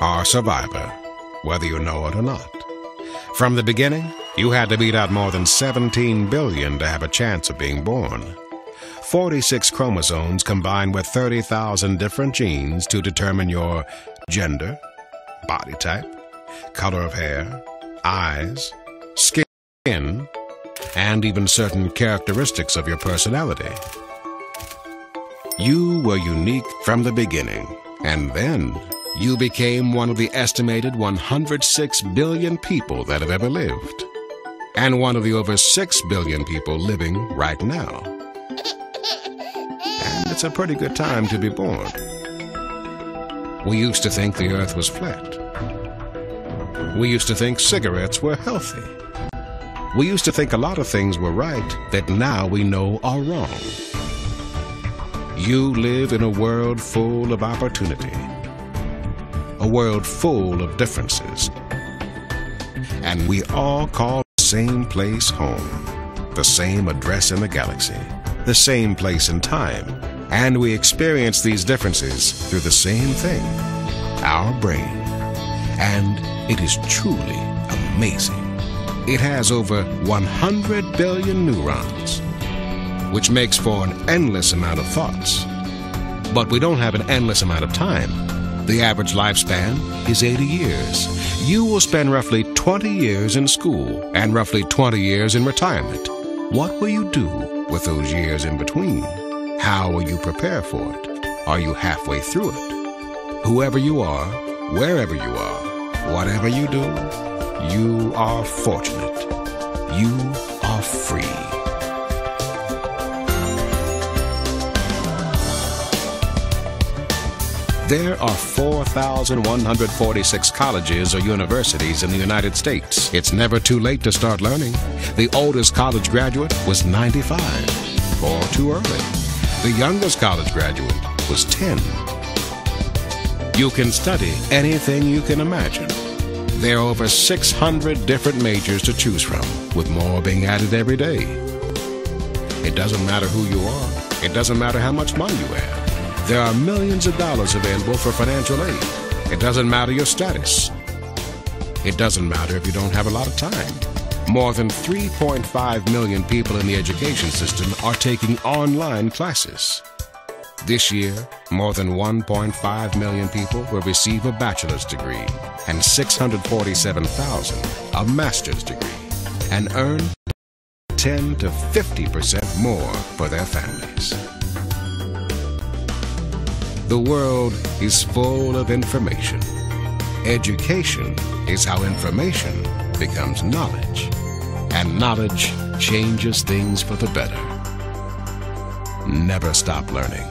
are a survivor, whether you know it or not. From the beginning, you had to beat out more than 17 billion to have a chance of being born. 46 chromosomes combine with 30,000 different genes to determine your gender, body type, color of hair, eyes, skin, and even certain characteristics of your personality. You were unique from the beginning, and then you became one of the estimated 106 billion people that have ever lived, and one of the over 6 billion people living right now. And it's a pretty good time to be born. We used to think the earth was flat. We used to think cigarettes were healthy. We used to think a lot of things were right that now we know are wrong. You live in a world full of opportunity, a world full of differences. And we all call the same place home, the same address in the galaxy, the same place and time. And we experience these differences through the same thing, our brain. And it is truly amazing. It has over 100 billion neurons, which makes for an endless amount of thoughts. But we don't have an endless amount of time. The average lifespan is 80 years. You will spend roughly 20 years in school and roughly 20 years in retirement. What will you do with those years in between? How will you prepare for it? Are you halfway through it? Whoever you are, wherever you are, whatever you do, you are fortunate. You are free. There are 4,146 colleges or universities in the United States. It's never too late to start learning. The oldest college graduate was 95, or too early. The youngest college graduate was 10. You can study anything you can imagine. There are over 600 different majors to choose from, with more being added every day. It doesn't matter who you are. It doesn't matter how much money you have. There are millions of dollars available for financial aid. It doesn't matter your status. It doesn't matter if you don't have a lot of time. More than 3.5 million people in the education system are taking online classes. This year, more than 1.5 million people will receive a bachelor's degree and 647,000 a master's degree and earn 10 to 50% more for their families. The world is full of information. Education is how information becomes knowledge, and knowledge changes things for the better. Never stop learning.